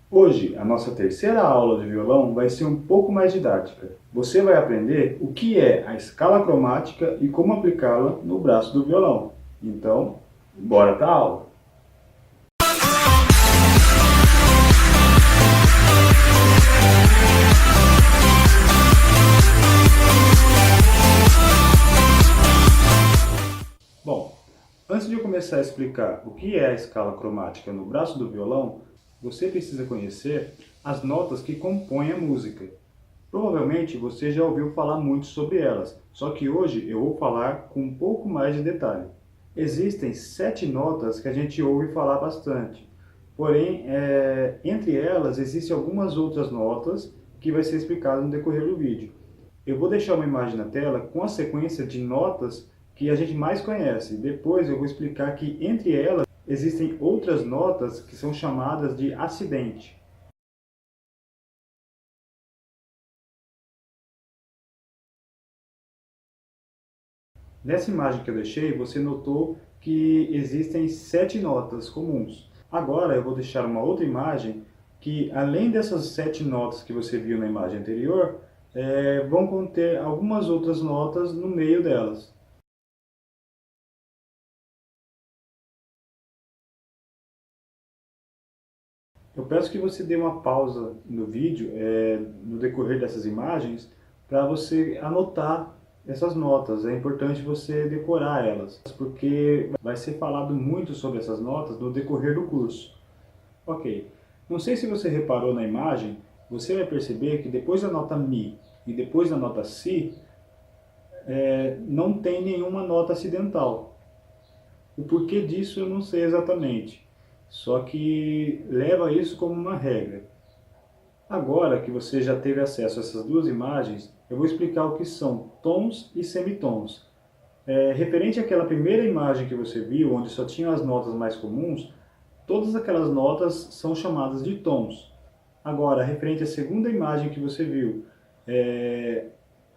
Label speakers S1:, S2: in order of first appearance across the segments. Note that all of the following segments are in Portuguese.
S1: Hoje, a nossa terceira aula de violão vai ser um pouco mais didática. Você vai aprender o que é a escala cromática e como aplicá-la no braço do violão. Então, bora para a aula! Bom, antes de eu começar a explicar o que é a escala cromática no braço do violão, você precisa conhecer as notas que compõem a música. Provavelmente você já ouviu falar muito sobre elas, só que hoje eu vou falar com um pouco mais de detalhe. Existem 7 notas que a gente ouve falar bastante, porém, entre elas existem algumas outras notas que vai ser explicado no decorrer do vídeo. Eu vou deixar uma imagem na tela com a sequência de notas que a gente mais conhece. Depois eu vou explicar que entre elas existem outras notas que são chamadas de acidente. Nessa imagem que eu deixei, você notou que existem 7 notas comuns. Agora eu vou deixar uma outra imagem que, além dessas 7 notas que você viu na imagem anterior, vão conter algumas outras notas no meio delas. Eu peço que você dê uma pausa no vídeo, no decorrer dessas imagens, para você anotar essas notas. É importante você decorar elas, porque vai ser falado muito sobre essas notas no decorrer do curso. Ok. Não sei se você reparou na imagem, você vai perceber que depois da nota Mi e depois da nota Si, não tem nenhuma nota acidental. O porquê disso eu não sei exatamente, só que leva isso como uma regra. Agora que você já teve acesso a essas duas imagens, eu vou explicar o que são tons e semitons. Referente àquela primeira imagem que você viu, onde só tinham as notas mais comuns, todas aquelas notas são chamadas de tons. Agora, referente à segunda imagem que você viu,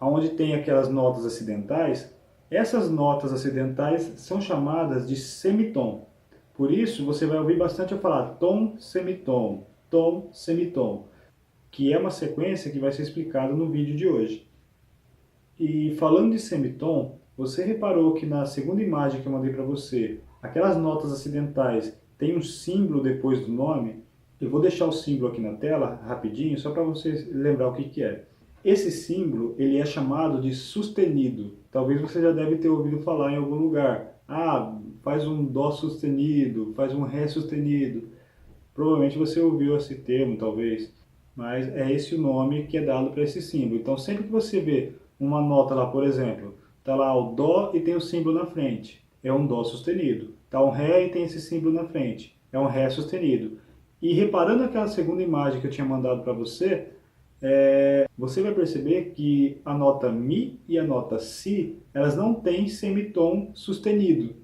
S1: onde tem aquelas notas acidentais, essas notas acidentais são chamadas de semitom. Por isso, você vai ouvir bastante eu falar tom, semitom, que é uma sequência que vai ser explicada no vídeo de hoje. E falando de semitom, você reparou que na segunda imagem que eu mandei para você, aquelas notas acidentais têm um símbolo depois do nome? Eu vou deixar o símbolo aqui na tela, rapidinho, só para você lembrar o que que é. Esse símbolo, ele é chamado de sustenido. Talvez você já deve ter ouvido falar em algum lugar. Ah, faz um dó sustenido, faz um ré sustenido. Provavelmente você ouviu esse termo, talvez, mas é esse o nome que é dado para esse símbolo. Então, sempre que você vê uma nota lá, por exemplo, está lá o Dó e tem o símbolo na frente, é um Dó sustenido. Está um Ré e tem esse símbolo na frente, é um Ré sustenido. E reparando aquela segunda imagem que eu tinha mandado para você, você vai perceber que a nota Mi e a nota Si, elas não têm semitom sustenido.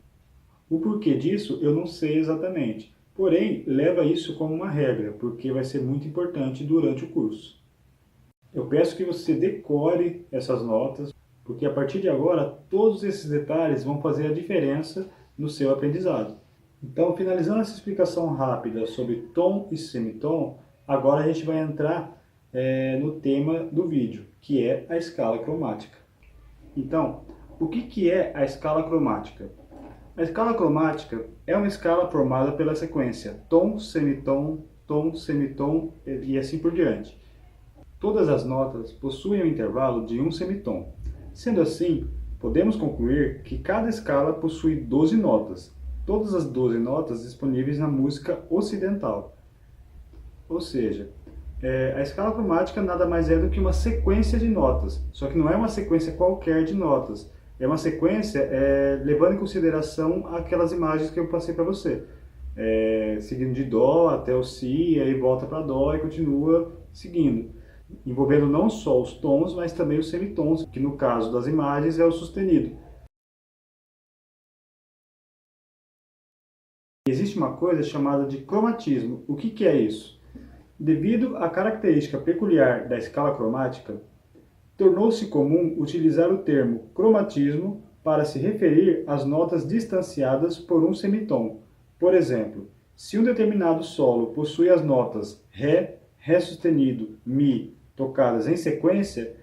S1: O porquê disso eu não sei exatamente. Porém, leva isso como uma regra, porque vai ser muito importante durante o curso. Eu peço que você decore essas notas, porque a partir de agora, todos esses detalhes vão fazer a diferença no seu aprendizado. Então, finalizando essa explicação rápida sobre tom e semitom, agora a gente vai entrar no tema do vídeo, que é a escala cromática. Então, o que é a escala cromática? A escala cromática é uma escala formada pela sequência tom, semitom e assim por diante. Todas as notas possuem um intervalo de um semitom. Sendo assim, podemos concluir que cada escala possui 12 notas, todas as 12 notas disponíveis na música ocidental. Ou seja, a escala cromática nada mais é do que uma sequência de notas, só que não é uma sequência qualquer de notas, é uma sequência levando em consideração aquelas imagens que eu passei para você. Seguindo de Dó até o Si, aí volta para Dó e continua seguindo, envolvendo não só os tons, mas também os semitons, que no caso das imagens é o sustenido. Existe uma coisa chamada de cromatismo. O que é isso? Devido à característica peculiar da escala cromática, tornou-se comum utilizar o termo cromatismo para se referir às notas distanciadas por um semitom. Por exemplo, Se um determinado solo possui as notas Ré, Ré sustenido, Mi tocadas em sequência,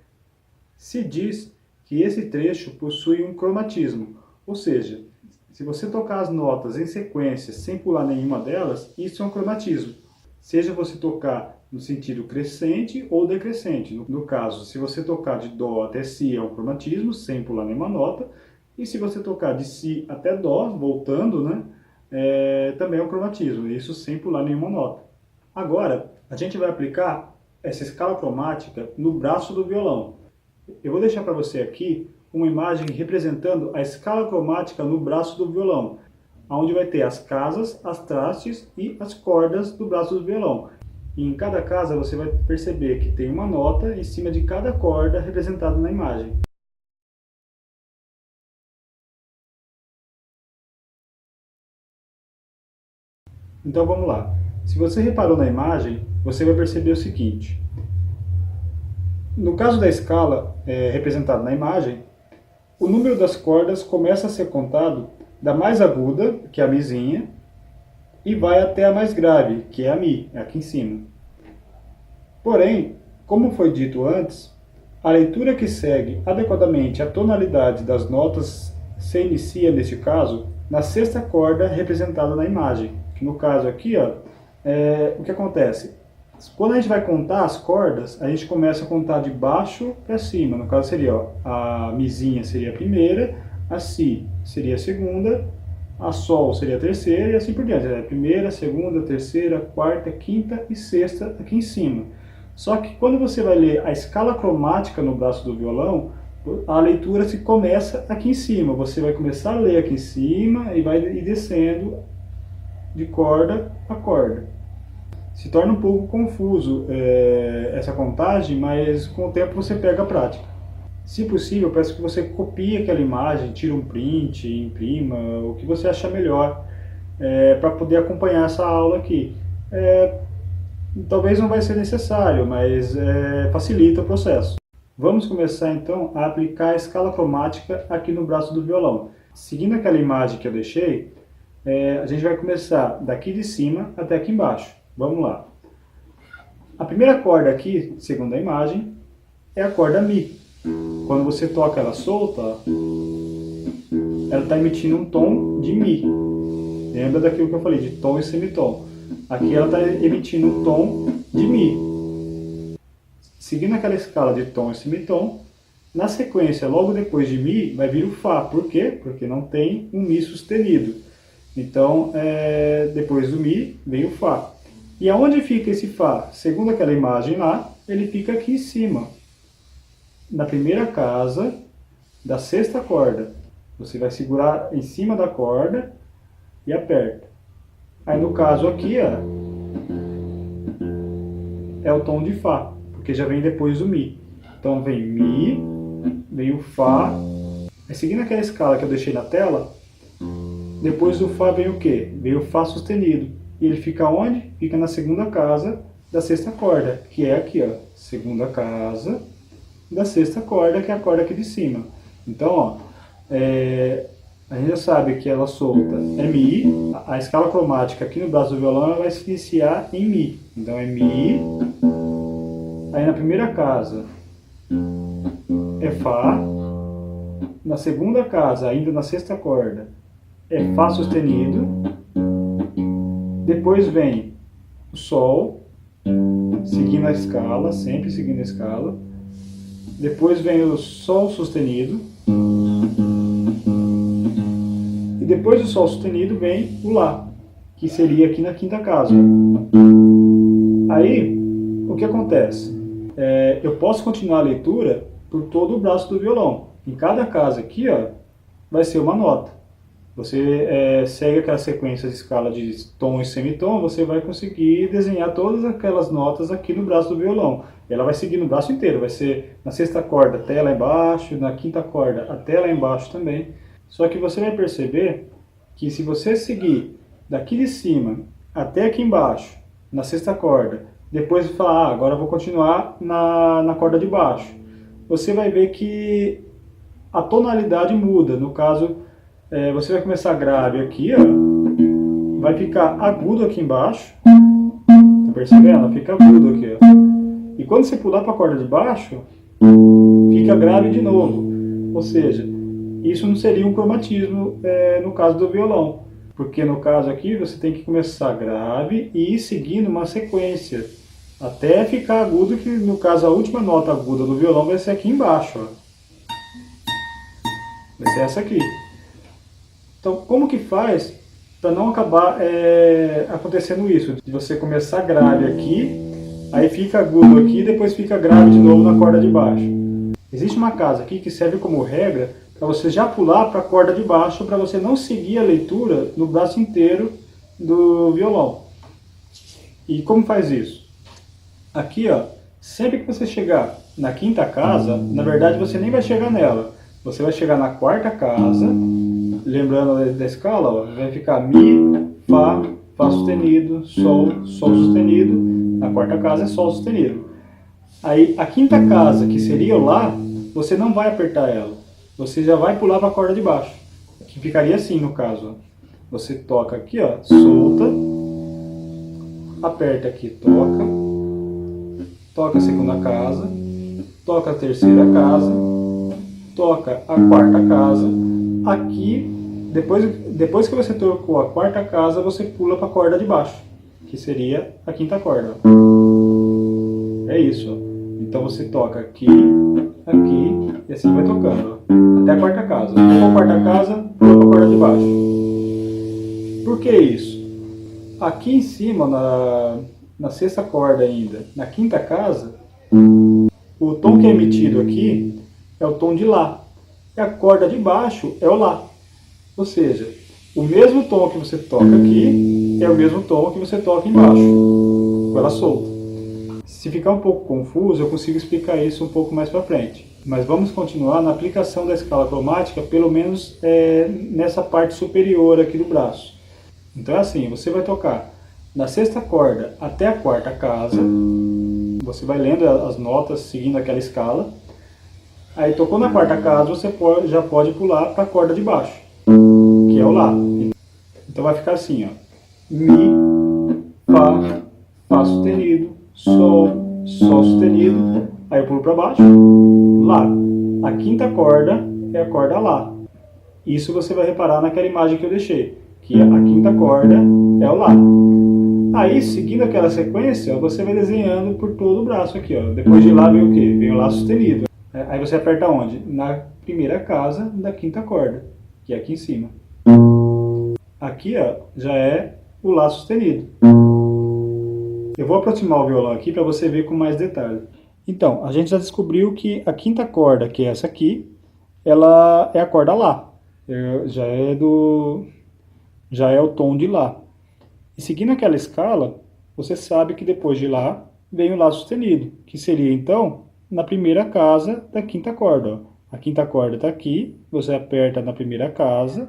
S1: se diz que esse trecho possui um cromatismo, ou seja, se você tocar as notas em sequência sem pular nenhuma delas, isso é um cromatismo. Seja você tocar no sentido crescente ou decrescente. No caso, se você tocar de Dó até Si é um cromatismo, sem pular nenhuma nota. E se você tocar de Si até Dó, voltando, né, também é um cromatismo, isso sem pular nenhuma nota. Agora, a gente vai aplicar essa escala cromática no braço do violão. Eu vou deixar para você aqui uma imagem representando a escala cromática no braço do violão, onde vai ter as casas, as trastes e as cordas do braço do violão. E em cada casa você vai perceber que tem uma nota em cima de cada corda representada na imagem. Então vamos lá. Se você reparou na imagem, você vai perceber o seguinte. No caso da escala representada na imagem, o número das cordas começa a ser contado da mais aguda, que é a Mizinha, e vai até a mais grave, que é a Mi, aqui em cima. Porém, como foi dito antes, a leitura que segue adequadamente a tonalidade das notas se inicia, neste caso, na sexta corda representada na imagem. Que no caso aqui, ó, o que acontece? Quando a gente vai contar as cordas, a gente começa a contar de baixo para cima. No caso seria, ó, a Mizinha seria a primeira, a Si seria a segunda, a Sol seria a terceira e assim por diante. Primeira, segunda, terceira, quarta, quinta e sexta aqui em cima. Só que quando você vai ler a escala cromática no braço do violão, a leitura se começa aqui em cima. Você vai começar a ler aqui em cima e vai ir descendo de corda a corda. Se torna um pouco confuso essa contagem, mas com o tempo você pega a prática. Se possível, eu peço que você copie aquela imagem, tire um print, imprima, o que você achar melhor, para poder acompanhar essa aula aqui. Talvez não vai ser necessário, mas facilita o processo. Vamos começar então a aplicar a escala cromática aqui no braço do violão. Seguindo aquela imagem que eu deixei, a gente vai começar daqui de cima até aqui embaixo. Vamos lá. A primeira corda aqui, segundo a imagem, é a corda Mi. Quando você toca ela solta, ela está emitindo um tom de Mi. Lembra daquilo que eu falei, de tom e semitom. Aqui ela está emitindo um tom de Mi. Seguindo aquela escala de tom e semitom, na sequência, logo depois de Mi, vai vir o Fá. Por quê? Porque não tem um Mi sustenido. Então, depois do Mi, vem o Fá. E aonde fica esse Fá? Segundo aquela imagem lá, ele fica aqui em cima, na primeira casa da sexta corda. Você vai segurar em cima da corda e aperta. Aí no caso aqui, ó, é o tom de Fá, porque já vem depois do Mi. Então vem Mi, vem o Fá. Aí, seguindo aquela escala que eu deixei na tela, depois do Fá vem o quê? Vem o Fá sustenido. E ele fica onde? Fica na segunda casa da sexta corda, que é aqui, ó, segunda casa da sexta corda, que é a corda aqui de cima. Então, ó, a gente já sabe que ela solta é Mi, a escala cromática aqui no braço do violão ela vai se iniciar em Mi. Então é Mi, aí na primeira casa é Fá, na segunda casa, ainda na sexta corda, é Fá sustenido, depois vem o Sol, seguindo a escala, sempre seguindo a escala, depois vem o Sol sustenido, e depois do Sol sustenido vem o Lá, que seria aqui na quinta casa. Aí, o que acontece? Eu posso continuar a leitura por todo o braço do violão. Em cada casa aqui, ó, vai ser uma nota. Você segue aquela sequência de escala de tom e semitom, você vai conseguir desenhar todas aquelas notas aqui no braço do violão. Ela vai seguir no braço inteiro, vai ser na sexta corda até lá embaixo, na quinta corda até lá embaixo também. Só que você vai perceber que se você seguir daqui de cima até aqui embaixo, na sexta corda, depois falar, agora eu vou continuar na corda de baixo, você vai ver que a tonalidade muda. No caso, você vai começar grave aqui, ó, vai ficar agudo aqui embaixo. Tá percebendo? Fica agudo aqui, ó. E quando você pular para a corda de baixo, fica grave de novo. Ou seja, isso não seria um cromatismo no caso do violão. Porque no caso aqui você tem que começar grave e ir seguindo uma sequência. Até ficar agudo, que no caso a última nota aguda do violão vai ser aqui embaixo, ó. Vai ser essa aqui. Então, como que faz para não acabar acontecendo isso? De você começar grave aqui, aí fica agudo aqui e depois fica grave de novo na corda de baixo. Existe uma casa aqui que serve como regra para você já pular para a corda de baixo, para você não seguir a leitura no braço inteiro do violão. E como faz isso? Aqui, ó, sempre que você chegar na quinta casa, na verdade você nem vai chegar nela. Você vai chegar na quarta casa, lembrando da escala, ó, vai ficar Mi, Fá, Fá sustenido, Sol, Sol sustenido. Na quarta casa é Sol sustenido. Aí a quinta casa, que seria o Lá, você não vai apertar ela. Você já vai pular para a corda de baixo. Que ficaria assim no caso, ó. Você toca aqui, ó, solta, aperta aqui, toca, toca a segunda casa, toca a terceira casa, toca a quarta casa. Aqui, depois que você tocou a quarta casa, você pula para a corda de baixo, que seria a quinta corda. É isso, ó. Então você toca aqui, aqui, e assim vai tocando, ó, até a quarta casa. Tocou a quarta casa, pula para a corda de baixo. Por que isso? Aqui em cima, na sexta corda ainda, na quinta casa, o tom que é emitido aqui é o tom de Lá. E a corda de baixo é o Lá. Ou seja, o mesmo tom que você toca aqui é o mesmo tom que você toca embaixo, com ela solta. Se ficar um pouco confuso, eu consigo explicar isso um pouco mais para frente. Mas vamos continuar na aplicação da escala cromática, pelo menos nessa parte superior aqui do braço. Então é assim, você vai tocar na sexta corda até a quarta casa, você vai lendo as notas seguindo aquela escala. Aí tocou na quarta casa, você já pode pular para a corda de baixo, que é o Lá. Então vai ficar assim, ó. Mi, Fá, Fá sustenido, Sol, Sol sustenido. Aí eu pulo para baixo, Lá. A quinta corda é a corda Lá. Isso você vai reparar naquela imagem que eu deixei, que a quinta corda é o Lá. Aí, seguindo aquela sequência, você vai desenhando por todo o braço aqui, ó. Depois de Lá vem o quê? Vem o Lá sustenido. Aí você aperta onde? Na primeira casa da quinta corda, que é aqui em cima. Aqui, ó, já é o Lá sustenido. Eu vou aproximar o violão aqui para você ver com mais detalhe. Então, a gente já descobriu que a quinta corda, que é essa aqui, ela é a corda Lá. Já é o tom de Lá. E seguindo aquela escala, você sabe que depois de Lá vem o Lá sustenido, que seria então na primeira casa da quinta corda. Ó. A quinta corda está aqui, você aperta na primeira casa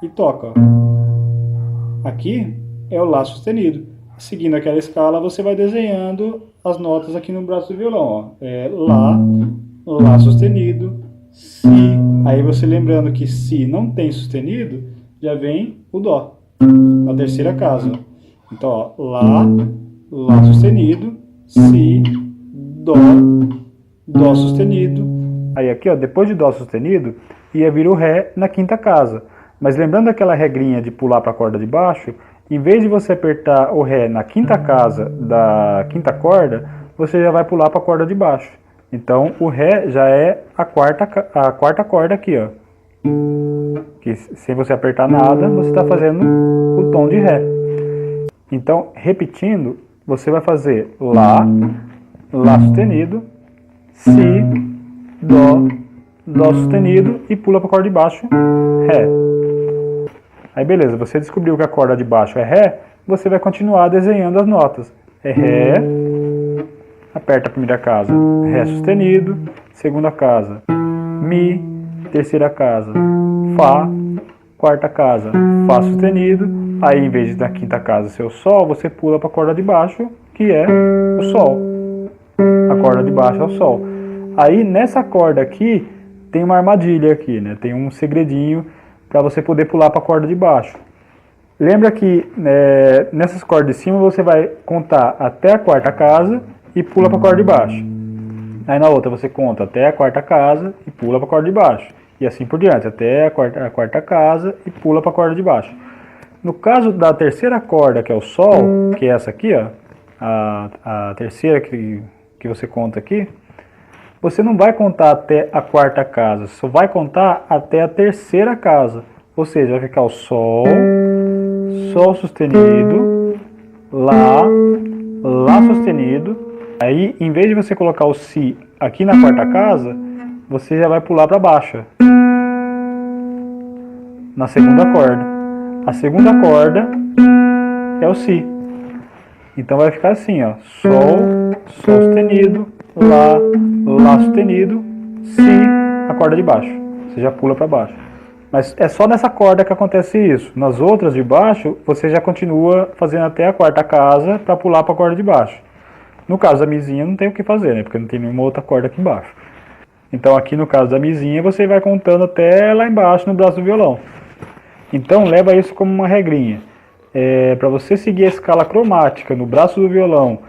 S1: e toca. Ó. Aqui é o Lá sustenido. Seguindo aquela escala, você vai desenhando as notas aqui no braço do violão. Ó. É Lá, Lá sustenido, Si. Aí você lembrando que Si não tem sustenido, já vem o Dó, na terceira casa. Então, ó, Lá, Lá sustenido, Si, Dó, Dó sustenido. Aí aqui, ó, depois de Dó sustenido, ia vir o Ré na quinta casa. Mas lembrando aquela regrinha de pular para a corda de baixo, em vez de você apertar o Ré na quinta casa da quinta corda, você já vai pular para a corda de baixo. Então o Ré já é a quarta corda aqui, ó. Que sem você apertar nada, você está fazendo o tom de Ré. Então, repetindo, você vai fazer Lá, Lá sustenido, Si, Dó, Dó sustenido e pula para a corda de baixo, Ré. Aí beleza, você descobriu que a corda de baixo é Ré, você vai continuar desenhando as notas. É Ré, aperta a primeira casa, Ré sustenido, segunda casa, Mi, terceira casa, Fá, quarta casa, Fá sustenido. Aí em vez de na quinta casa ser o Sol, você pula para a corda de baixo, que é o Sol. A corda de baixo é o Sol. Aí nessa corda aqui, tem uma armadilha aqui, né? Tem um segredinho para você poder pular para a corda de baixo.
S2: Lembra que nessas cordas de cima você vai contar até a quarta casa e pula para a corda de baixo. Aí na outra você conta até a quarta casa e pula para a corda de baixo. E assim por diante, até a quarta casa e pula para a corda de baixo. No caso da terceira corda, que é o Sol, que é essa aqui, ó, a terceira que você conta aqui, você não vai contar até a quarta casa, só vai contar até a terceira casa. Ou seja, vai ficar o Sol, Sol sustenido, Lá, Lá sustenido. Aí, em vez de você colocar o Si aqui na quarta casa, você já vai pular para baixo, na segunda corda. A segunda corda é o Si. Então vai ficar assim, ó, Sol, Sol sustenido, Lá, Lá sustenido, Si, a corda de baixo. Você já pula para baixo. Mas é só nessa corda que acontece isso. Nas outras de baixo, você já continua fazendo até a quarta casa para pular para a corda de baixo. No caso da mizinha não tem o que fazer, né? Porque não tem nenhuma outra corda aqui embaixo. Então aqui no caso da mizinha você vai contando até lá embaixo no braço do violão. Então leva isso como uma regrinha. Para você seguir a escala cromática no braço do violão,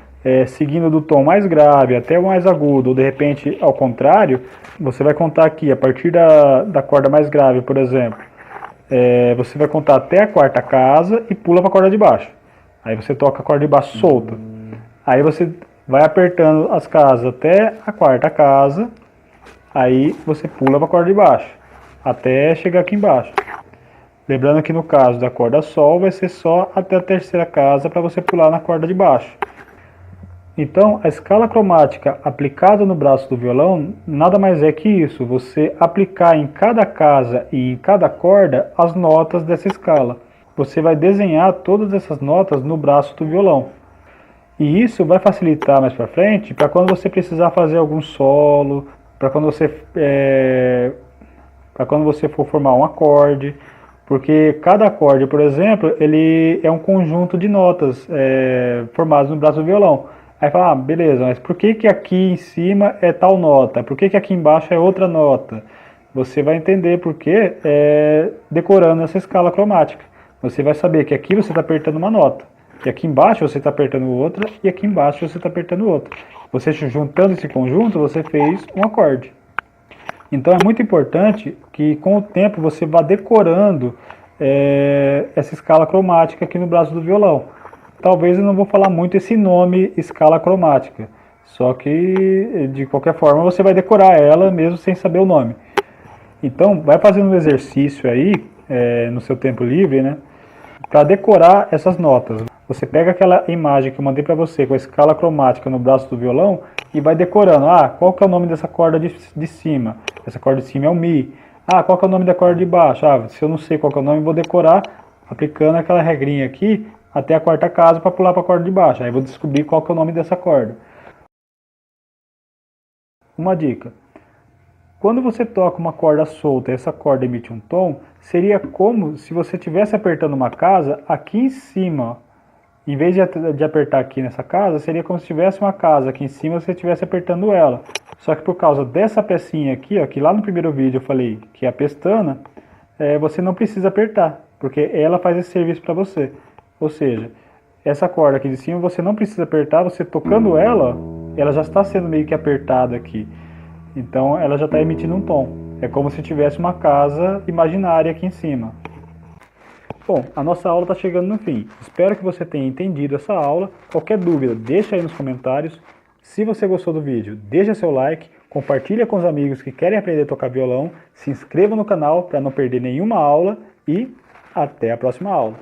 S2: seguindo do tom mais grave até o mais agudo, ou de repente ao contrário, você vai contar aqui, a partir da corda mais grave, por exemplo, você vai contar até a quarta casa e pula para a corda de baixo. Aí você toca a corda de baixo solta. Aí você vai apertando as casas até a quarta casa, aí você pula para a corda de baixo, até chegar aqui embaixo. Lembrando que no caso da corda Sol vai ser só até a terceira casa para você pular na corda de baixo. Então, a escala cromática aplicada no braço do violão nada mais é que isso, você aplicar em cada casa e em cada corda as notas dessa escala. Você vai desenhar todas essas notas no braço do violão. E isso vai facilitar mais para frente, para quando você precisar fazer algum solo, para quando você for formar um acorde. Porque cada acorde, por exemplo, ele é um conjunto de notas formadas no braço do violão. Aí fala, beleza, mas por que aqui em cima é tal nota? Por que aqui embaixo é outra nota? Você vai entender por que decorando essa escala cromática. Você vai saber que aqui você está apertando uma nota, que aqui embaixo você está apertando outra, e aqui embaixo você está apertando outra. Você juntando esse conjunto, você fez um acorde. Então é muito importante que com o tempo você vá decorando essa escala cromática aqui no braço do violão. Talvez eu não vou falar muito esse nome escala cromática, só que de qualquer forma você vai decorar ela mesmo sem saber o nome. Então vai fazendo um exercício aí no seu tempo livre, né, para decorar essas notas. Você pega aquela imagem que eu mandei para você com a escala cromática no braço do violão e vai decorando. Qual que é o nome dessa corda de cima? Essa corda de cima é o Mi. Qual que é o nome da corda de baixo? Se eu não sei qual que é o nome, eu vou decorar aplicando aquela regrinha aqui até a quarta casa para pular para a corda de baixo. Aí eu vou descobrir qual que é o nome dessa corda. Uma dica. Quando você toca uma corda solta e essa corda emite um tom, seria como se você estivesse apertando uma casa aqui em cima. Em vez de apertar aqui nessa casa, seria como se tivesse uma casa aqui em cima e você estivesse apertando ela. Só que por causa dessa pecinha aqui, ó, que lá no primeiro vídeo eu falei que é a pestana, você não precisa apertar, porque ela faz esse serviço para você. Ou seja, essa corda aqui de cima você não precisa apertar, você tocando ela, ela já está sendo meio que apertada aqui. Então ela já está emitindo um tom. É como se tivesse uma casa imaginária aqui em cima. Bom, a nossa aula está chegando no fim. Espero que você tenha entendido essa aula. Qualquer dúvida, deixa aí nos comentários. Se você gostou do vídeo, deixa seu like, compartilha com os amigos que querem aprender a tocar violão, se inscreva no canal para não perder nenhuma aula e até a próxima aula.